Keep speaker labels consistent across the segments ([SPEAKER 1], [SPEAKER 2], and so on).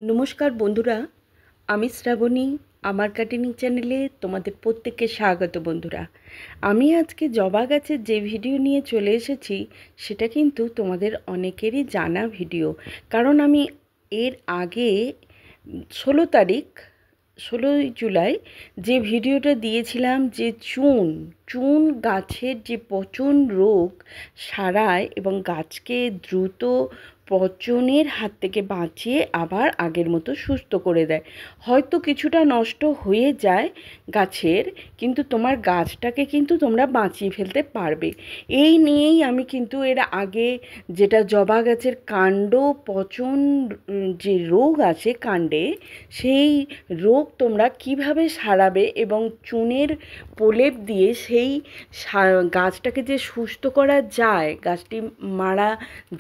[SPEAKER 1] নমস্কার বন্ধুরা, আমি শ্রাবণী। আমার গার্ডেনিং চ্যানেলে তোমাদের প্রত্যেককে স্বাগত বন্ধুরা। আমি আজকে জবা গাছের যে ভিডিও নিয়ে চলে এসেছি সেটা কিন্তু তোমাদের অনেকেরই জানা ভিডিও, কারণ আমি এর আগে 16 তারিখ 16ই জুলাই যে ভিডিওটা দিয়েছিলাম, যে চুন চুন গাছের যে পচন রোগ সারায় এবং গাছকে দ্রুত পচনের হাত থেকে বাঁচিয়ে আবার আগের মতো সুস্থ করে দেয়। হয়তো কিছুটা নষ্ট হয়ে যায় গাছের, কিন্তু তোমার গাছটাকে কিন্তু তোমরা বাঁচিয়ে ফেলতে পারবে। এই নিয়েই আমি কিন্তু এর আগে যেটা জবা গাছের কাণ্ড পচন যে রোগ আছে কাণ্ডে, সেই রোগ তোমরা কিভাবে সারাবে এবং চুনের প্রলেপ দিয়ে সেই গাছটাকে যে সুস্থ করা যায়, গাছটি মারা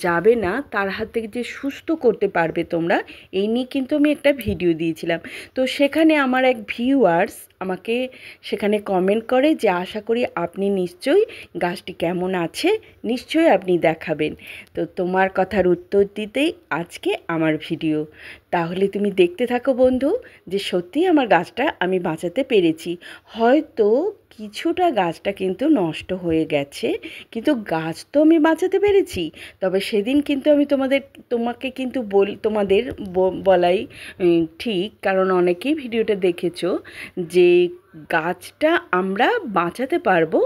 [SPEAKER 1] যাবে না, তার হাত থেকে যে সুস্থ করতে পারবে তোমরা, এই নিয়ে কিন্তু আমি একটা ভিডিও দিয়েছিলাম। তো সেখানে আমার এক ভিউয়ার্স আমাকে সেখানে কমেন্ট করে যে আশা করি আপনি নিশ্চয়ই গাছটি কেমন আছে নিশ্চয়ই আপনি দেখাবেন। তো তোমার কথার উত্তর দিতেই আজকে আমার ভিডিও। তাহলে তুমি দেখতে থাকো বন্ধু, যে সত্যি আমার গাছটা আমি বাঁচাতে পেরেছি। হয়তো কিছুটা গাছটা কিন্তু নষ্ট হয়ে গেছে, কিন্তু গাছ তো আমি বাঁচাতে পেরেছি। তবে সেদিন কিন্তু আমি তোমাকে কিন্তু তোমাদের বলাই ঠিক, কারণ অনেকেই ভিডিওটা দেখেছো যে গাছটা আমরা বাঁচাতে পারবো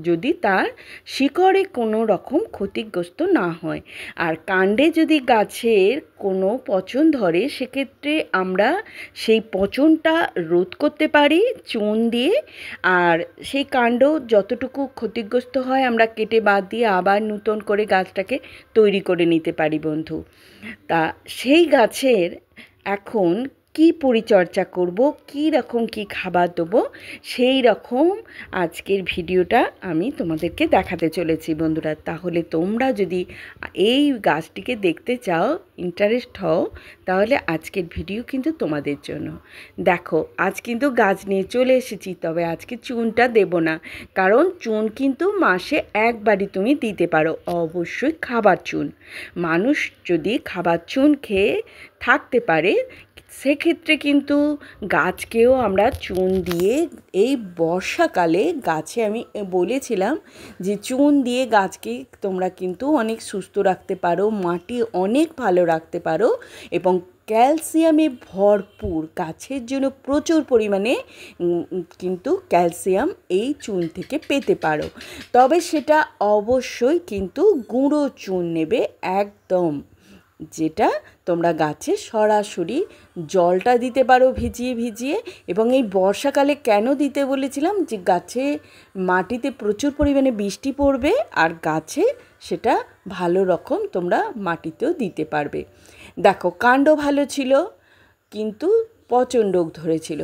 [SPEAKER 1] যদি তার শিকড়ে কোনো রকম ক্ষতিগ্রস্ত না হয়। আর কাণ্ডে যদি গাছের কোনো পচন ধরে, সেক্ষেত্রে আমরা সেই পচনটা রোধ করতে পারি চুন দিয়ে। আর সেই কাণ্ড যতটুকু ক্ষতিগ্রস্ত হয় আমরা কেটে বাদ দিয়ে আবার নূতন করে গাছটাকে তৈরি করে নিতে পারি বন্ধু। তা সেই গাছের এখন কি পরিচর্যা করব, কি রকম কি খাবার দেবো, সেই রকম আজকের ভিডিওটা আমি তোমাদেরকে দেখাতে চলেছি বন্ধুরা। তাহলে তোমরা যদি এই গাছটিকে দেখতে চাও, ইন্টারেস্ট হও, তাহলে আজকের ভিডিও কিন্তু তোমাদের জন্য। দেখো, আজ কিন্তু গাছ নিয়ে চলে এসেছি, তবে আজকে চুনটা দেব না, কারণ চুন কিন্তু মাসে একবারই তুমি দিতে পারো, অবশ্যই খাবার চুন। মানুষ যদি খাবার চুন খেয়ে থাকতে পারে, সেক্ষেত্রে কিন্তু গাছকেও আমরা চুন দিয়ে, এই বর্ষাকালে গাছে আমি বলেছিলাম যে চুন দিয়ে গাছকে তোমরা কিন্তু অনেক সুস্থ রাখতে পারো, মাটি অনেক ভালো রাখতে পারো এবং ক্যালসিয়ামে ভরপুর, গাছের জন্য প্রচুর পরিমাণে কিন্তু ক্যালসিয়াম এই চুন থেকে পেতে পারো। তবে সেটা অবশ্যই কিন্তু গুঁড়ো চুন নেবে একদম, যেটা তোমরা গাছে সরাসরি জলটা দিতে পারো ভিজিয়ে ভিজিয়ে। এবং এই বর্ষাকালে কেন দিতে বলেছিলাম, যে গাছে মাটিতে প্রচুর পরিমাণে বৃষ্টি পড়বে আর গাছে সেটা ভালো রকম তোমরা মাটিতেও দিতে পারবে। দেখো, কাণ্ড ভালো ছিল কিন্তু পচন রোগ ধরেছিল।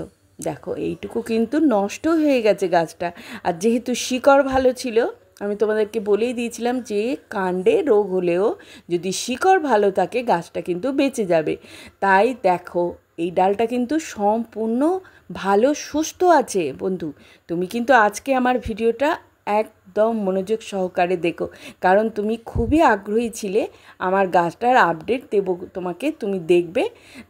[SPEAKER 1] দেখো, এইটুকু কিন্তু নষ্ট হয়ে গেছে গাছটা। আর যেহেতু শিকড় ভালো ছিল, আমি তোমাদেরকে বলেই দিয়েছিলাম যে কাণ্ডে রোগ হলেও যদি শিকড় ভালো থাকে গাছটা কিন্তু বেঁচে যাবে। তাই দেখো, এই ডালটা কিন্তু সম্পূর্ণ ভালো সুস্থ আছে বন্ধু। তুমি কিন্তু আজকে আমার ভিডিওটা একদম মনোযোগ সহকারে দেখো, কারণ তুমি খুবই আগ্রহী ছিলে আমার গাছটার আপডেট দেব তোমাকে, তুমি দেখবে।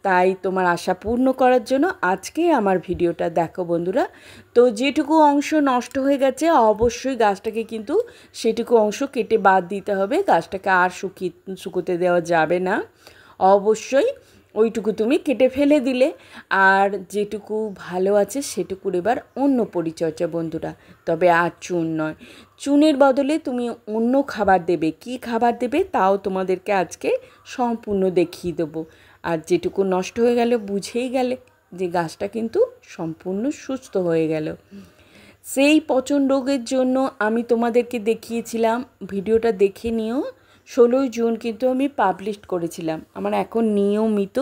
[SPEAKER 1] তাই তোমার আশা পূর্ণ করার জন্য আজকে আমার ভিডিওটা দেখো বন্ধুরা। তো যেটুকু অংশ নষ্ট হয়ে গেছে, অবশ্যই গাছটাকে কিন্তু সেটুকু অংশ কেটে বাদ দিতে হবে, গাছটাকে আর শুকোতে দেওয়া যাবে না। অবশ্যই ওইটুকু তুমি কেটে ফেলে দিলে, আর যেটুকু ভালো আছে সেটুকুর এবার অন্য পরিচর্যা বন্ধুরা। তবে আর চুন নয়, চুনের বদলে তুমি অন্য খাবার দেবে। কি খাবার দেবে তাও তোমাদেরকে আজকে সম্পূর্ণ দেখিয়ে দেবো। আর যেটুকু নষ্ট হয়ে গেল বুঝেই গেলে যে গাছটা কিন্তু সম্পূর্ণ সুস্থ হয়ে গেল। সেই পচন রোগের জন্য আমি তোমাদেরকে দেখিয়েছিলাম, ভিডিওটা দেখে নিও। 16ই জুন কিন্তু আমি পাবলিশ করেছিলাম। আমার এখন নিয়মিত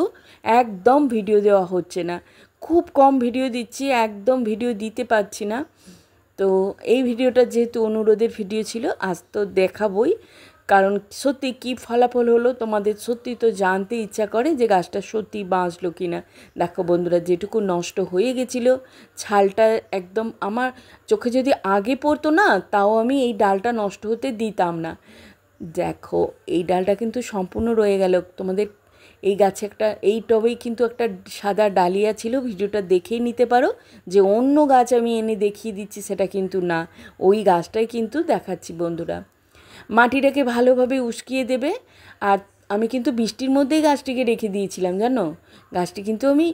[SPEAKER 1] একদম ভিডিও দেওয়া হচ্ছে না, খুব কম ভিডিও দিচ্ছি, একদম ভিডিও দিতে পারছি না। তো এই ভিডিওটা যেহেতু অনুরোধের ভিডিও ছিল, আজ তো দেখাবই, কারণ সত্যি কী ফলাফল হলো তোমাদের সত্যি তো জানতে ইচ্ছা করে যে গাছটা সত্যি বাঁচলো কি না। দেখো বন্ধুরা, যেটুকু নষ্ট হয়ে গেছিলো, ছালটা একদম আমার চোখে যদি আগে পড়তো না, তাও আমি এই ডালটা নষ্ট হতে দিতাম না। দেখো, এই ডালটা কিন্তু সম্পূর্ণ রয়ে গেল। তোমাদের এই গাছে এই টবেই কিন্তু একটা সাদা ডালিয়া ছিল, ভিডিওটা দেখেই নিতে পারো, যে অন্য গাছ আমি এনে দেখিয়ে দিচ্ছি সেটা কিন্তু না, ওই গাছটাই কিন্তু দেখাচ্ছি বন্ধুরা। মাটিটাকে ভালোভাবে উস্কিয়ে দেবে। আর আমি কিন্তু বৃষ্টির মধ্যেই গাছটিকে রেখে দিয়েছিলাম জানো, গাছটি কিন্তু আমি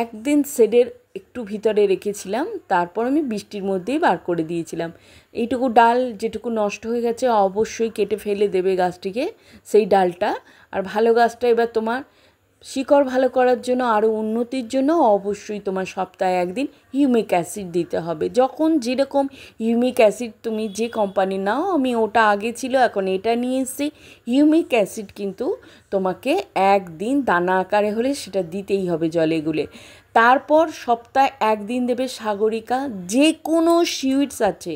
[SPEAKER 1] একদিন শেডের একটু ভিতরে রেখেছিলাম, তারপর আমি বৃষ্টির মধ্যেই বার করে দিয়েছিলাম। এইটুকু ডাল যেটুকু নষ্ট হয়ে গেছে অবশ্যই কেটে ফেলে দেবে গাছটিকে, সেই ডালটা। আর ভালো গাছটা এবার তোমার শিকড় ভালো করার জন্য, আরও উন্নতির জন্য অবশ্যই তোমার সপ্তাহে একদিন হিউমিক অ্যাসিড দিতে হবে। যখন যেরকম হিউমিক অ্যাসিড তুমি যে কোম্পানি নাও, আমি ওটা আগে ছিল এখন এটা নিয়ে এসেছি। হিউমিক অ্যাসিড কিন্তু তোমাকে একদিন দানা আকারে হলে সেটা দিতেই হবে জলে গুলে। তারপর সপ্তাহে একদিন দেবে সাগরিকা, যে কোনো সুইটস আছে,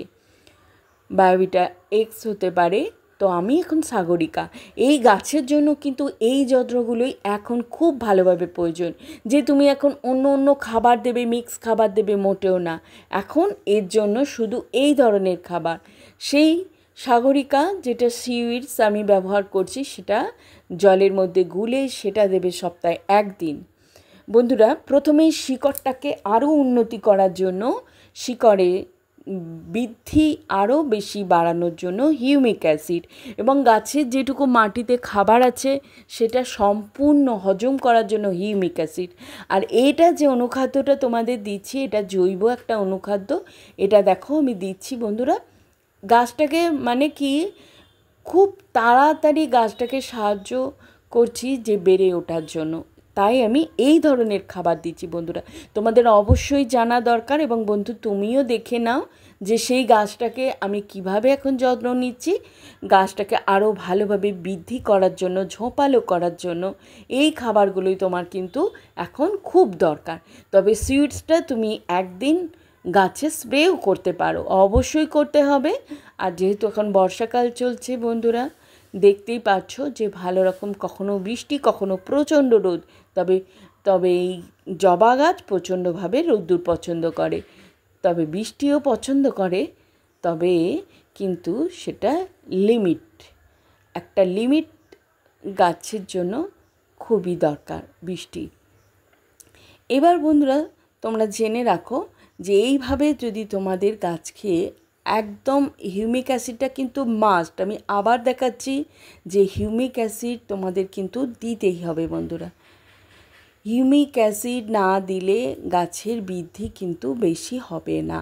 [SPEAKER 1] বায়োভিটা এক্স হতে পারে, তো আমি এখন সাগরিকা। এই গাছের জন্য কিন্তু এই যন্ত্রগুলোই এখন খুব ভালোভাবে প্রয়োজন। যে তুমি এখন অন্য অন্য খাবার দেবে, মিক্স খাবার দেবে, মোটেও না। এখন এর জন্য শুধু এই ধরনের খাবার, সেই সাগরিকা যেটা সিউইডস আমি ব্যবহার করছি, সেটা জলের মধ্যে গুলে সেটা দেবে সপ্তাহে একদিন। বন্ধুরা, প্রথমেই শিকড়টাকে আরও উন্নতি করার জন্য, শিকড়ে বৃদ্ধি আরও বেশি বাড়ানোর জন্য হিউমিক অ্যাসিড, এবং গাছের যেটুকু মাটিতে খাবার আছে সেটা সম্পূর্ণ হজম করার জন্য হিউমিক অ্যাসিড। আর এটা যে অনুখাদ্যটা তোমাদের দিচ্ছি, এটা জৈব একটা অনুখাদ্য। এটা দেখো আমি দিচ্ছি বন্ধুরা, গাছটাকে মানে কি খুব তাড়াতাড়ি গাছটাকে সাহায্য করছি যে বেড়ে ওঠার জন্য, তাই আমি এই ধরনের খাবার দিচ্ছি বন্ধুরা। তোমাদের অবশ্যই জানা দরকার, এবং বন্ধু তুমিও দেখে নাও যে সেই গাছটাকে আমি কিভাবে এখন যত্ন নিচ্ছি। গাছটাকে আরও ভালোভাবে বৃদ্ধি করার জন্য, ঝোপালো করার জন্য এই খাবারগুলোই তোমার কিন্তু এখন খুব দরকার। তবে সিডসটা তুমি একদিন গাছে স্প্রেও করতে পারো, অবশ্যই করতে হবে। আর যেহেতু এখন বর্ষাকাল চলছে বন্ধুরা, দেখতেই পাচ্ছ যে ভালো রকম কখনো বৃষ্টি কখনো প্রচণ্ড রোদ, তবে এই জবা গাছ প্রচণ্ডভাবে রোদ্দুর পছন্দ করে, তবে বৃষ্টিও পছন্দ করে, তবে কিন্তু সেটা একটা লিমিট গাছের জন্য খুবই দরকার বৃষ্টি। এবার বন্ধুরা তোমরা জেনে রাখো যে এইভাবে যদি তোমাদের গাছ খেয়ে একদম হিউমিক অ্যাসিডটা কিন্তু মাস্ট, আমি আবার দেখাচ্ছি যে হিউমিক অ্যাসিড তোমাদের কিন্তু দিতেই হবে বন্ধুরা। হিউমিক অ্যাসিড না দিলে গাছের বৃদ্ধি কিন্তু বেশি হবে না।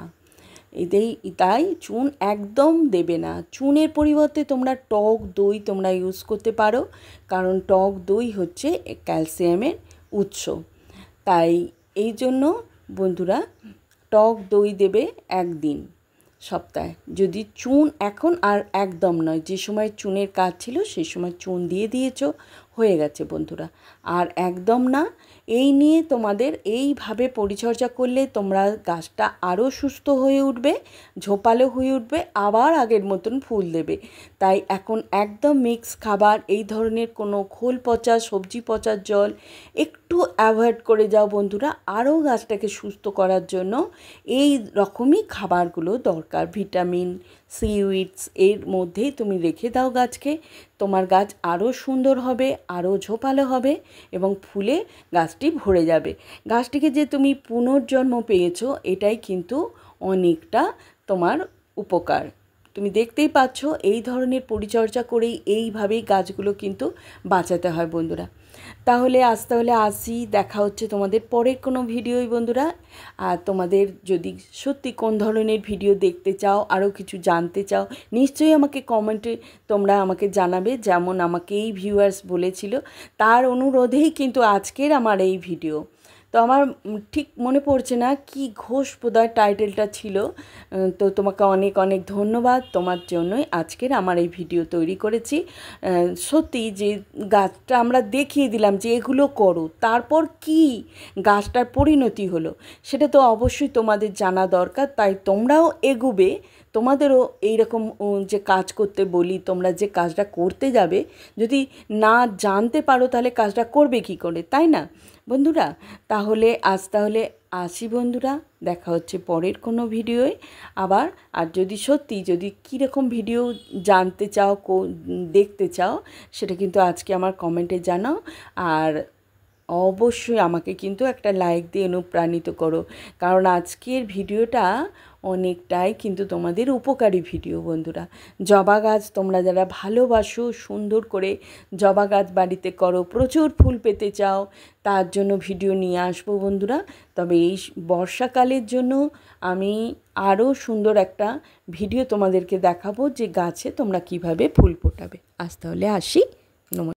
[SPEAKER 1] তাই চুন একদম দেবে না। চুনের পরিবর্তে তোমরা টক দই তোমরা ইউজ করতে পারো, কারণ টক দই হচ্ছে ক্যালসিয়ামের উৎস। তাই এই জন্য বন্ধুরা টক দই দেবে একদিন সপ্তাহে। যদি চুন এখন আর একদম নয়, যে সময় চুনের কাজ ছিল সেই সময় চুন দিয়ে দিয়েছো, হয়ে গেছে বন্ধুরা। আর একদম না, এই নিয়ে তোমাদের এইভাবে পরিচর্যা করলে তোমরা গাছটা আরও সুস্থ হয়ে উঠবে, ঝোপালো হয়ে উঠবে, আবার আগের মতন ফুল দেবে। তাই এখন একদম মিক্স খাবার, এই ধরনের কোনো খোল পচা সবজি পচার জল একটু অ্যাভয়েড করে যাও বন্ধুরা। আরও গাছটাকে সুস্থ করার জন্য এই রকমই খাবারগুলো দরকার। ভিটামিন সিউইডস এর মধ্যেই তুমি রেখে দাও গাছকে, তোমার গাছ আরও সুন্দর হবে, আরও ঝোপালো হবে, এবং ফুলে গাছটি ভরে যাবে। গাছটিকে যে তুমি পুনর্জন্ম পেয়েছো, এটাই কিন্তু অনেকটা তোমার উপকার। তুমি দেখতেই পাচ্ছ এই ধরনের পরিচর্যা করেই এইভাবেই গাছগুলো কিন্তু বাঁচাতে হয় বন্ধুরা। তাহলে আসি, দেখা হচ্ছে তোমাদের পরের কোনো ভিডিওই বন্ধুরা। আর তোমাদের যদি সত্যি কোন ধরনের ভিডিও দেখতে চাও, আরও কিছু জানতে চাও, নিশ্চয়ই আমাকে কমেন্টে তোমরা আমাকে জানাবে। যেমন আমাকে এই ভিউয়ার্স বলেছিল, তার অনুরোধেই কিন্তু আজকের আমার এই ভিডিও। তো আমার ঠিক মনে পড়ছে না কি ঘোষ বোধহয় টাইটেলটা ছিল। তো তোমাকে অনেক অনেক ধন্যবাদ, তোমার জন্যই আজকের আমার এই ভিডিও তৈরি করেছি। সত্যি যে গাছটা আমরা দেখিয়ে দিলাম যে এগুলো করো, তারপর কি গাছটার পরিণতি হলো সেটা তো অবশ্যই তোমাদের জানা দরকার। তাই তোমরাও এগোবে, তোমাদেরও এইরকম যে কাজ করতে বলি, তোমরা যে কাজটা করতে যাবে যদি না জানতে পারো তাহলে কাজটা করবে কি করে, তাই না বন্ধুরা? তাহলে আসি বন্ধুরা, দেখা হচ্ছে পরের কোনো ভিডিওয় আবার। আর যদি কীরকম ভিডিও জানতে চাও, দেখতে চাও, সেটা কিন্তু আজকে আমার কমেন্টে জানাও। আর অবশ্যই আমাকে কিন্তু একটা লাইক দিয়ে অনুপ্রাণিত করো, কারণ আজকের ভিডিওটা অনেকটাই কিন্তু তোমাদের উপকারী ভিডিও বন্ধুরা। জবা গাছ তোমরা যারা ভালোবাসো, সুন্দর করে জবা গাছ বাড়িতে করো, প্রচুর ফুল পেতে চাও, তার জন্য ভিডিও নিয়ে আসবো বন্ধুরা। তবে এই বর্ষাকালের জন্য আমি আরও সুন্দর একটা ভিডিও তোমাদেরকে দেখাবো যে গাছে তোমরা কিভাবে ফুল ফোটাবে। আজ তাহলে আসি, নমস্কার।